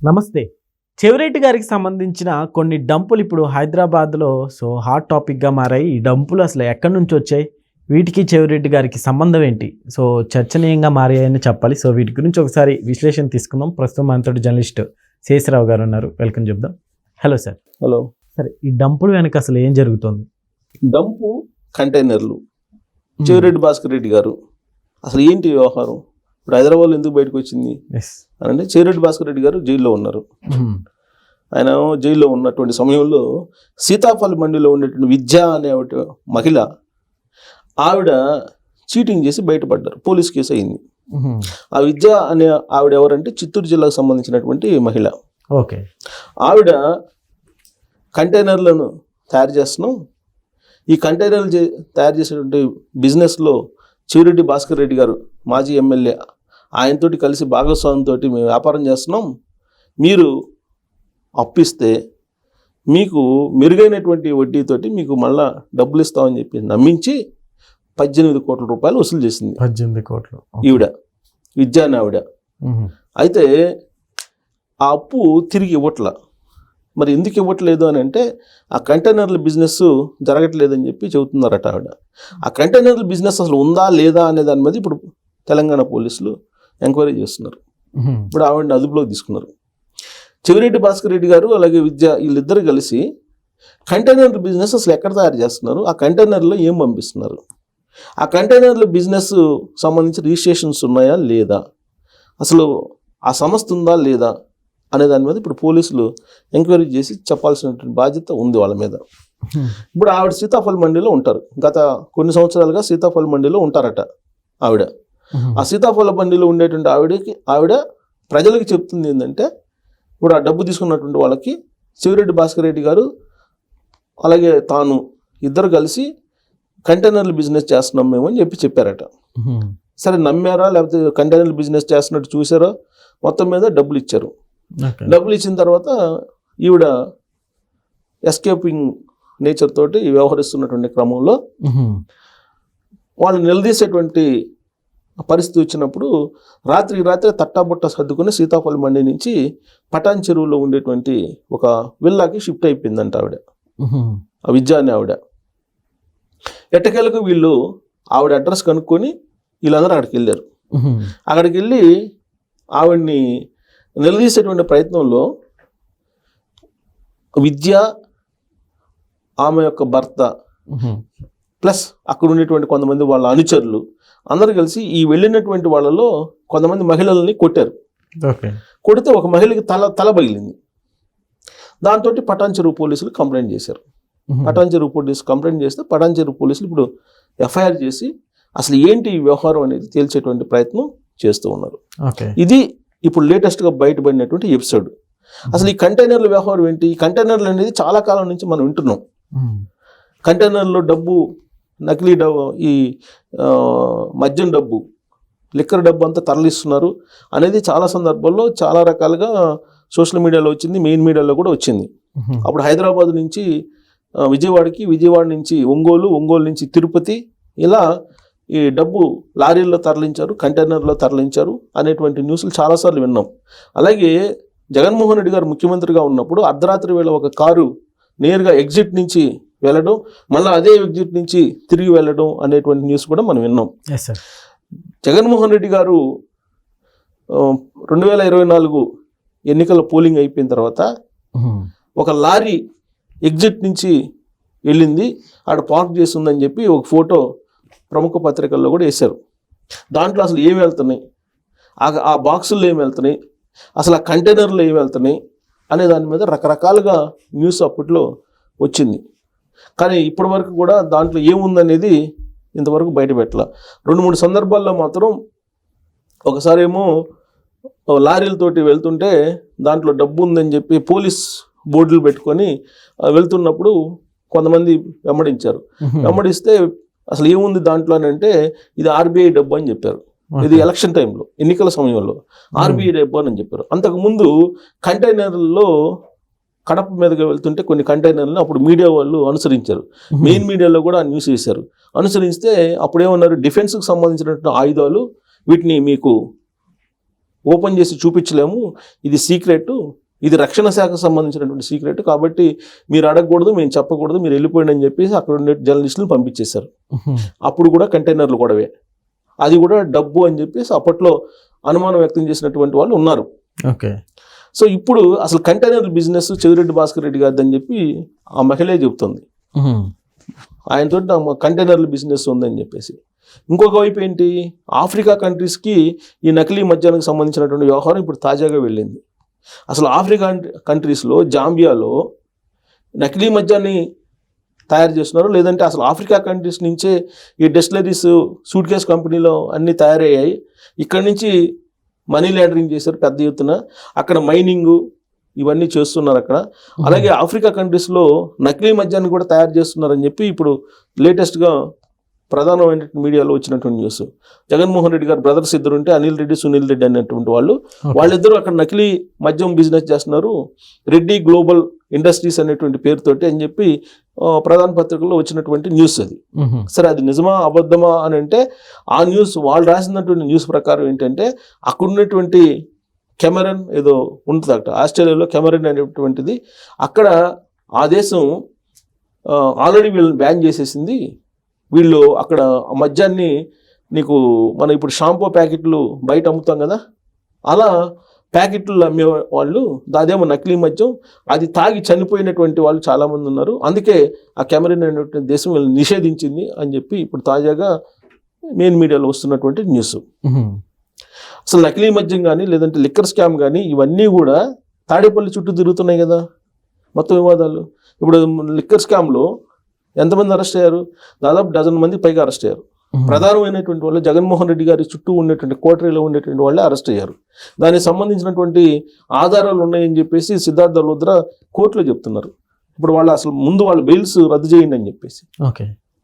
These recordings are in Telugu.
నమస్తే. చెవిరెడ్డి గారికి సంబంధించిన కొన్ని డంపులు ఇప్పుడు హైదరాబాద్లో హాట్ టాపిక్గా మారాయి. ఈ డంపులు అసలు ఎక్కడి నుంచి వచ్చాయి, వీటికి చెవిరెడ్డి గారికి సంబంధం ఏంటి, చర్చనీయంగా మారాయని చెప్పాలి. వీటి గురించి ఒకసారి విశ్లేషణ తీసుకుందాం. ప్రస్తుతం మనతోటి జర్నలిస్ట్ శేషరావు గారు ఉన్నారు, వెల్కమ్ చెప్దాం. Hello sir. హలో. సరే, ఈ డంపులు వెనక అసలు ఏం జరుగుతుంది? డంపు కంటైనర్లు, చెవిరెడ్డి భాస్కర్ రెడ్డి గారు అసలు ఏంటి వ్యవహారం? ఇప్పుడు హైదరాబాద్లో ఎందుకు బయటకు వచ్చింది అంటే, చెవిరెడ్డి భాస్కర్ రెడ్డి గారు జైల్లో ఉన్నారు. ఆయన జైల్లో ఉన్నటువంటి సమయంలో సీతాఫల్ మండిలో ఉండేటువంటి విద్య అనే మహిళ, ఆవిడ చీటింగ్ చేసి బయటపడ్డారు, పోలీస్ కేసు అయింది. ఆ విద్య అనే ఆవిడ ఎవరంటే చిత్తూరు జిల్లాకు సంబంధించినటువంటి మహిళ. ఓకే. ఆవిడ కంటైనర్లను తయారు చేస్తున్నాం, ఈ కంటైనర్లు తయారు చేసేటువంటి బిజినెస్లో చెవిరెడ్డి భాస్కర్ రెడ్డి గారు మాజీ ఎమ్మెల్యే, ఆయనతోటి కలిసి భాగస్వామితో మేము వ్యాపారం చేస్తున్నాం, మీరు అప్పిస్తే మీకు మెరుగైనటువంటి వడ్డీతోటి మీకు మళ్ళా డబ్బులు ఇస్తామని చెప్పి నమ్మించి 18 కోట్ల రూపాయలు వసూలు చేసింది. 18 కోట్లు ఈవిడ విద్య అని ఆవిడ. అయితే ఆ అప్పు తిరిగి ఇవ్వట్ల. మరి ఎందుకు ఇవ్వట్లేదు అని అంటే, ఆ కంటైనర్ల బిజినెస్ జరగట్లేదని చెప్పి చెబుతున్నారట ఆవిడ. ఆ కంటైనర్ల బిజినెస్ అసలు ఉందా లేదా అనే దాని మీద ఇప్పుడు తెలంగాణ పోలీసులు ఎంక్వైరీ చేస్తున్నారు. ఇప్పుడు ఆవిడని అదుపులోకి తీసుకున్నారు. చెవిరెడ్డి భాస్కర్ రెడ్డి గారు అలాగే విద్య, వీళ్ళిద్దరు కలిసి కంటైనర్ల బిజినెస్ అసలు ఎక్కడ తయారు చేస్తున్నారు, ఆ కంటైనర్లో ఏం పంపిస్తున్నారు, ఆ కంటైనర్ల బిజినెస్ సంబంధించి రిజిస్ట్రేషన్స్ ఉన్నాయా లేదా, అసలు ఆ సంస్థ ఉందా లేదా అనే దాని మీద ఇప్పుడు పోలీసులు ఎంక్వైరీ చేసి చెప్పాల్సినటువంటి బాధ్యత ఉంది వాళ్ళ మీద. ఇప్పుడు ఆవిడ సీతాఫల్ మండిలో ఉంటారు, గత కొన్ని సంవత్సరాలుగా సీతాఫల్ మండిలో ఉంటారట ఆవిడ. ఆ సీతాఫల మండిలో ఉండేటువంటి ఆవిడ ప్రజలకు చెప్తుంది ఏంటంటే, ఇప్పుడు ఆ డబ్బు తీసుకున్నటువంటి వాళ్ళకి చెవిరెడ్డి భాస్కర్ రెడ్డి గారు అలాగే తాను ఇద్దరు కలిసి కంటైనర్ల బిజినెస్ చేస్తున్నాం మేము అని చెప్పారట. సరే, నమ్మారా లేకపోతే కంటైనర్ల బిజినెస్ చేస్తున్నట్టు చూసారా, మొత్తం మీద డబ్బులు ఇచ్చారు. డబ్బులు ఇచ్చిన తర్వాత ఈవిడ ఎస్కేపింగ్ నేచర్ తోటి వ్యవహరిస్తున్నటువంటి క్రమంలో వాళ్ళు నిలదీసేటువంటి పరిస్థితి వచ్చినప్పుడు రాత్రి తట్టాబుట్ట సర్దుకుని సీతాఫల్ మండి నుంచి పటాన్ చెరువులో ఉండేటువంటి ఒక విల్లాకి షిఫ్ట్ అయిపోయిందంట ఆవిడ, ఆ విద్య అని ఆవిడ. ఎట్టకేలకు వీళ్ళు ఆవిడ అడ్రస్ కనుక్కొని వీళ్ళందరూ అక్కడికి వెళ్ళారు. అక్కడికి వెళ్ళి ఆవిడ్ని నిలదీసేటువంటి ప్రయత్నంలో విద్య, ఆమె యొక్క భర్త ప్లస్ అక్కడ ఉండేటువంటి కొంతమంది వాళ్ళ అనుచరులు అందరూ కలిసి ఈ వెళ్ళినటువంటి వాళ్ళలో కొంతమంది మహిళల్ని కొట్టారు. కొడితే ఒక మహిళకి తల పగిలింది. దాంతో పటాన్ చెరువు పోలీసులు కంప్లైంట్ చేశారు. పటాన్ చెరువు పోలీసులు కంప్లైంట్ చేస్తే పటాన్ చెరువు పోలీసులు ఇప్పుడు ఎఫ్ఐఆర్ చేసి అసలు ఏంటి ఈ వ్యవహారం అనేది తేల్చేటువంటి ప్రయత్నం చేస్తూ ఉన్నారు. ఇది ఇప్పుడు లేటెస్ట్గా బయటపడినటువంటి ఎపిసోడ్. అసలు ఈ కంటైనర్ల వ్యవహారం ఏంటి? ఈ కంటైనర్లు అనేది చాలా కాలం నుంచి మనం వింటున్నాం. కంటైనర్లో డబ్బు, నకిలీ డబ్బు, ఈ మద్యం డబ్బు, లిక్కర్ డబ్బు అంతా తరలిస్తున్నారు అనేది చాలా సందర్భాల్లో చాలా రకాలుగా సోషల్ మీడియాలో వచ్చింది, మెయిన్ మీడియాలో కూడా వచ్చింది. అప్పుడు హైదరాబాద్ నుంచి విజయవాడకి, విజయవాడ నుంచి ఒంగోలు, ఒంగోలు నుంచి తిరుపతి, ఇలా ఈ డబ్బు లారీల్లో తరలించారు, కంటైనర్లో తరలించారు అనేటువంటి న్యూస్లు చాలాసార్లు విన్నాం. అలాగే జగన్మోహన్ రెడ్డి గారు ముఖ్యమంత్రిగా ఉన్నప్పుడు అర్ధరాత్రి వేళ ఒక కారు నేరుగా ఎగ్జిట్ నుంచి వెళ్ళడం, మళ్ళీ అదే ఎగ్జిట్ నుంచి తిరిగి వెళ్ళడం అనేటువంటి న్యూస్ కూడా మనం విన్నాం. జగన్మోహన్ రెడ్డి గారు 2024 ఎన్నికల పోలింగ్ అయిపోయిన తర్వాత ఒక లారీ ఎగ్జిట్ నుంచి వెళ్ళింది, ఆడ పార్క్ చేస్తుందని చెప్పి ఒక ఫోటో ప్రముఖ పత్రికల్లో కూడా వేశారు. దాంట్లో అసలు ఏమి వెళ్తున్నాయి, ఆ బాక్సుల్లో ఏమి వెళ్తున్నాయి, అసలు ఆ కంటైనర్లో ఏమి వెళ్తున్నాయి అనే దాని మీద రకరకాలుగా న్యూస్ అప్పట్లో వచ్చింది. కానీ ఇప్పటి వరకు కూడా దాంట్లో ఏముందనేది ఇంతవరకు బయటపెట్టలే. 2-3 సందర్భాల్లో మాత్రం ఒకసారి ఏమో లారీలతోటి వెళ్తుంటే దాంట్లో డబ్బు ఉందని చెప్పి పోలీస్ బోర్డులు పెట్టుకొని వెళ్తున్నప్పుడు కొంతమంది వెంబడించారు. వెంబడిస్తే అసలు ఏముంది దాంట్లో అని అంటే, ఇది ఆర్బీఐ డబ్బు అని చెప్పారు. ఇది ఎలక్షన్ టైంలో, ఎన్నికల సమయంలో ఆర్బీఐ డబ్బు అని చెప్పారు. అంతకుముందు కంటైనర్లలో కడప మీదుగా వెళ్తుంటే కొన్ని కంటైనర్లను అప్పుడు మీడియా వాళ్ళు అనుసరించారు, మెయిన్ మీడియాలో కూడా న్యూస్ చేశారు. అనుసరిస్తే అప్పుడు ఏమన్నారు, డిఫెన్స్కి సంబంధించినటువంటి ఆయుధాలు, వీటిని మీకు ఓపెన్ చేసి చూపించలేము, ఇది సీక్రెట్, ఇది రక్షణ శాఖకు సంబంధించినటువంటి సీక్రెట్, కాబట్టి మీరు అడగకూడదు, మేము చెప్పకూడదు, మీరు వెళ్ళిపోయింది అని చెప్పేసి అక్కడ ఉండే జర్నలిస్టులను పంపించేశారు. అప్పుడు కూడా కంటైనర్లు గొడవే, అది కూడా డబ్బు అని చెప్పేసి అప్పట్లో అనుమానం వ్యక్తం చేసినటువంటి వాళ్ళు ఉన్నారు. ఓకే. సో ఇప్పుడు అసలు కంటైనర్ బిజినెస్ చెవిరెడ్డి భాస్కర్ రెడ్డి గారిది అని చెప్పి ఆ మహిళే చెబుతుంది. ఆయనతో కంటైనర్ల బిజినెస్ ఉందని చెప్పేసి. ఇంకొక వైపు ఏంటి, ఆఫ్రికా కంట్రీస్కి ఈ నకిలీ మద్యానికి సంబంధించినటువంటి వ్యవహారం ఇప్పుడు తాజాగా వెళ్ళింది. అసలు ఆఫ్రికా కంట్రీస్లో, జాంబియాలో నకిలీ మద్యాన్ని తయారు చేస్తున్నారు, లేదంటే అసలు ఆఫ్రికా కంట్రీస్ నుంచే ఈ డెస్టిలరీస్, సూట్ కేస్ కంపెనీలో అన్నీ తయారయ్యాయి, ఇక్కడి నుంచి మనీ లాండరింగ్ చేశారు పెద్ద ఎత్తున, అక్కడ మైనింగ్ ఇవన్నీ చేస్తున్నారు అక్కడ. అలాగే ఆఫ్రికా కంట్రీస్లో నకిలీ మద్యాన్ని కూడా తయారు చేస్తున్నారని చెప్పి ఇప్పుడు లేటెస్ట్గా ప్రధానమైన మీడియాలో వచ్చినటువంటి న్యూస్. జగన్మోహన్ రెడ్డి గారు బ్రదర్స్ ఇద్దరు ఉంటే, అనిల్ రెడ్డి, సునీల్ రెడ్డి అనేటువంటి వాళ్ళిద్దరూ అక్కడ నకిలీ మద్యం బిజినెస్ చేస్తున్నారు, రెడ్డి గ్లోబల్ ఇండస్ట్రీస్ అనేటువంటి పేరుతోటి అని చెప్పి ప్రధాన పత్రికల్లో వచ్చినటువంటి న్యూస్ అది. సరే, అది నిజమా అబద్ధమా అని అంటే, ఆ న్యూస్ వాళ్ళు రాసినటువంటి న్యూస్ ప్రకారం ఏంటంటే, అక్కడ ఉన్నటువంటి కెమెరన్ ఏదో ఉంటుంది అక్కడ ఆస్ట్రేలియాలో, కెమెరన్ అనేటువంటిది, అక్కడ ఆ దేశం ఆల్రెడీ వీళ్ళని బ్యాన్ చేసేసింది. వీళ్ళు అక్కడ మద్యాన్ని, నీకు మనం ఇప్పుడు షాంపూ ప్యాకెట్లు బయట అమ్ముతాం కదా, అలా ప్యాకెట్లు అమ్మే వాళ్ళు, అదేమో నకిలీ మద్యం, అది తాగి చనిపోయినటువంటి వాళ్ళు చాలామంది ఉన్నారు, అందుకే ఆ కెమెరన్ అనేటువంటి దేశం వీళ్ళు నిషేధించింది అని చెప్పి ఇప్పుడు తాజాగా మెయిన్ మీడియాలో వస్తున్నటువంటి న్యూస్. అసలు నకిలీ మద్యం కానీ, లేదంటే లిక్కర్ స్కామ్ కానీ, ఇవన్నీ కూడా తాడేపల్లి చుట్టూ తిరుగుతున్నాయి కదా మొత్తం వివాదాలు. ఇప్పుడు లిక్కర్ స్కామ్లో ఎంతమంది అరెస్ట్ అయ్యారు? దాదాపు 12 మంది పైగా అరెస్ట్ అయ్యారు. ప్రధానమైనటువంటి వాళ్ళు జగన్మోహన్ రెడ్డి గారి చుట్టూ ఉండేటువంటి కోటరీలో ఉండేటువంటి వాళ్ళే అరెస్ట్ అయ్యారు. దానికి సంబంధించినటువంటి ఆధారాలు ఉన్నాయని చెప్పేసి సిద్ధార్థ లుద్రా కోర్టులో చెప్తున్నారు. ఇప్పుడు వాళ్ళు అసలు ముందు వాళ్ళ బెయిల్స్ రద్దు చేయండి అని చెప్పేసి,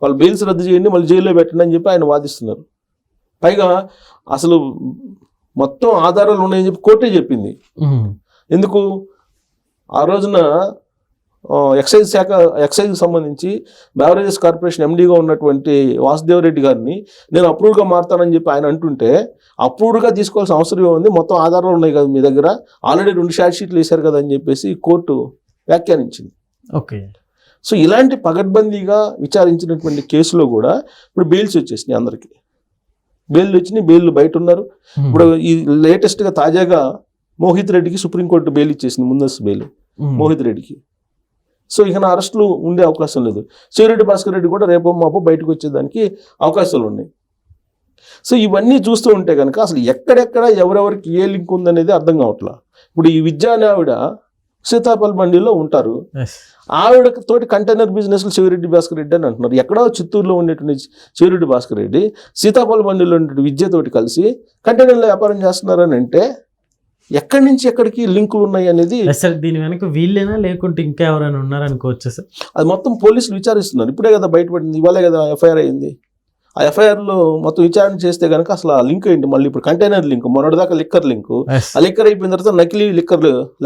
వాళ్ళు బెయిల్స్ రద్దు చేయండి, మళ్ళీ జైల్లో పెట్టండి అని చెప్పి ఆయన వాదిస్తున్నారు. పైగా అసలు మొత్తం ఆధారాలు ఉన్నాయని చెప్పి కోర్టే చెప్పింది. ఎందుకు? ఆ రోజున ఎక్సైజ్కి సంబంధించి బెవరేజెస్ కార్పొరేషన్ ఎండీగా ఉన్నటువంటి వాసుదేవ్ రెడ్డి గారిని నేను అప్రూవ్గా మారుతానని చెప్పి ఆయన అంటుంటే, అప్రూవ్గా తీసుకోవాల్సిన అవసరం ఉంది, మొత్తం ఆధారాలు ఉన్నాయి కదా మీ దగ్గర, ఆల్రెడీ 2 ఛార్జ్ షీట్లు వేశారు కదా అని చెప్పేసి కోర్టు వ్యాఖ్యానించింది. ఓకే. సో ఇలాంటి పగడ్బందీగా విచారించినటువంటి కేసులో కూడా ఇప్పుడు బెయిల్స్ వచ్చేసినాయి, అందరికీ బెయిల్ వచ్చినాయి, బెయిల్ బయట ఉన్నారు. ఇప్పుడు ఈ లేటెస్ట్గా తాజాగా మోహిత్ రెడ్డికి సుప్రీంకోర్టు బెయిల్ ఇచ్చేసింది, ముందస్తు బెయిల్ మోహిత్ రెడ్డికి. సో ఇక నా అరెస్టులు ఉండే అవకాశం లేదు. చెవిరెడ్డి భాస్కర్ రెడ్డి కూడా రేపో మాపో బయటకు వచ్చేదానికి అవకాశాలు ఉన్నాయి. సో ఇవన్నీ చూస్తూ ఉంటే కనుక అసలు ఎక్కడెక్కడ ఎవరెవరికి ఏ లింక్ ఉందనేది అర్థం కావట్లా. ఇప్పుడు ఈ విద్యాని ఆవిడ సీతాపల్ బండిలో ఉంటారు, ఆవిడ తోటి కంటైనర్ బిజినెస్లు చెవిరెడ్డి భాస్కర్ రెడ్డి అని అంటున్నారు. ఎక్కడో చిత్తూరులో ఉండేటువంటి చెవిరెడ్డి భాస్కర్ రెడ్డి సీతాపల్ బండిలో ఉండే విద్యతోటి కలిసి కంటైనర్లో వ్యాపారం చేస్తున్నారని అంటే, ఎక్కడి నుంచి ఎక్కడికి లింకులు ఉన్నాయి అనేది, దీని వెనక వీళ్ళేనా లేకుంటే ఇంకా ఎవరైనా ఉన్నారనుకోవచ్చు సార్? అది మొత్తం పోలీసులు విచారిస్తున్నారు. ఇప్పుడే కదా బయటపడింది, ఇవాళే కదా ఎఫ్ఐఆర్ అయింది. ఆ ఎఫ్ఐఆర్లో మొత్తం విచారణ చేస్తే కనుక అసలు ఆ లింక్ ఏంటి, మళ్ళీ ఇప్పుడు కంటైనర్ లింక్, మొన్నటిదాకా లిక్కర్ లింకు, ఆ లిక్కర్ అయిపోయిన తర్వాత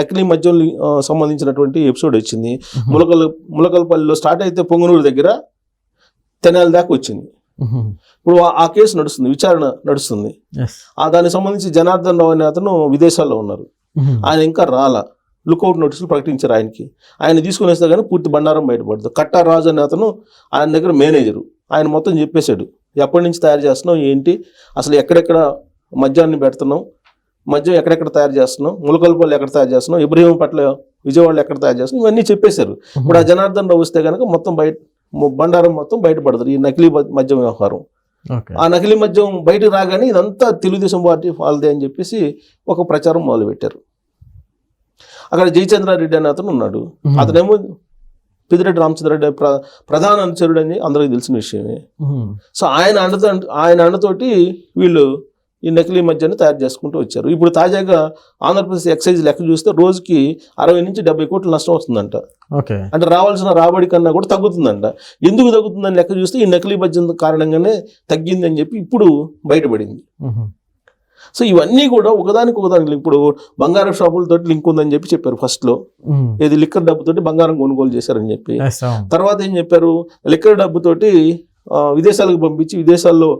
నకిలీ మద్యం సంబంధించినటువంటి ఎపిసోడ్ వచ్చింది. ములకలపల్లిలో స్టార్ట్ అయితే పొంగనూరు దగ్గర తెనాలి దాకా వచ్చింది. ఇప్పుడు ఆ కేసు నడుస్తుంది, విచారణ నడుస్తుంది. దానికి సంబంధించి జనార్దన్ రావు అనే అతను విదేశాల్లో ఉన్నారు, ఆయన ఇంకా రాలా, లుకౌట్ నోటీసులు ప్రకటించారు ఆయనకి. ఆయన తీసుకుని వస్తే కానీ పూర్తి బండారం బయటపడదు. కట్టా రాజు అనే అతను ఆయన దగ్గర మేనేజరు, ఆయన మొత్తం చెప్పేశాడు ఎప్పటి నుంచి తయారు చేస్తున్నాం ఏంటి, అసలు ఎక్కడెక్కడ మద్యాన్ని పెడుతున్నాం, మద్యం ఎక్కడెక్కడ తయారు చేస్తున్నాం, ములకలపల్లి ఎక్కడ తయారు చేస్తున్నాం, ఇబ్రహీంపట్ల విజయవాడలో ఎక్కడ తయారు చేస్తున్నాం, ఇవన్నీ చెప్పేశారు. ఇప్పుడు ఆ జనార్దన్ రావు వస్తే కనుక మొత్తం బండారం మొత్తం బయటపడదు, ఈ నకిలీ మద్యం వ్యవహారం. ఆ నకిలీ మద్యం బయటకు రాగానే ఇదంతా తెలుగుదేశం పార్టీ వాళ్ళదే అని చెప్పేసి ఒక ప్రచారం మొదలుపెట్టారు. అక్కడ జయచంద్రారెడ్డి అనే అతను ఉన్నాడు, అతనేమో పెద్దిరెడ్డి రామచంద్రరెడ్డి ప్రధాన అనుచరుడు అని అందరికీ తెలిసిన విషయమే. సో ఆయన అండతోటి వీళ్ళు ఈ నకిలీ మద్యాన్ని తయారు చేసుకుంటూ వచ్చారు. ఇప్పుడు తాజాగా ఆంధ్రప్రదేశ్ ఎక్సైజ్ లెక్క చూస్తే రోజుకి 60 నుంచి 70 కోట్ల నష్టం వస్తుందంట. అంటే రావాల్సిన రాబడి కన్నా కూడా తగ్గుతుందంట. ఎందుకు తగ్గుతుందని లెక్క చూస్తే ఈ నకిలీ మద్యం కారణంగానే తగ్గింది అని చెప్పి ఇప్పుడు బయటపడింది. సో ఇవన్నీ కూడా ఒకదానికి ఇప్పుడు బంగారం షాపులతో లింక్ ఉందని చెప్పి చెప్పారు ఫస్ట్లో, ఏది లిక్కర్ డబ్బుతోటి బంగారం కొనుగోలు చేశారని చెప్పి. తర్వాత ఏం చెప్పారు, లిక్కర్ డబ్బుతోటి విదేశాలకు పంపించి, విదేశాల్లో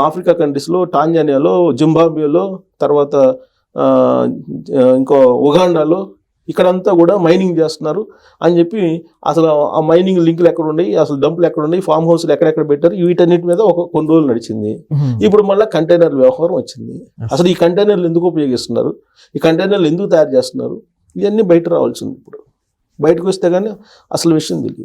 ఆఫ్రికా కంట్రీస్లో, టాంజానియాలో, జింబాబ్వేలో, తర్వాత ఇంకో ఉగాండాలో ఇక్కడంతా కూడా మైనింగ్ చేస్తున్నారు అని చెప్పి అసలు ఆ మైనింగ్ లింకులు ఎక్కడ ఉన్నాయి, అసలు డంపులు ఎక్కడ ఉన్నాయి, ఫామ్ హౌస్లు ఎక్కడెక్కడ పెట్టారు, వీటన్నిటి మీద కొన్ని రోజులు నడిచింది. ఇప్పుడు మళ్ళీ కంటైనర్ల వ్యవహారం వచ్చింది. అసలు ఈ కంటైనర్లు ఎందుకు ఉపయోగిస్తున్నారు, ఈ కంటైనర్లు ఎందుకు తయారు చేస్తున్నారు, ఇవన్నీ బయట రావాల్సింది. ఇప్పుడు బయటకు వస్తే కానీ అసలు విషయం తెలియదు.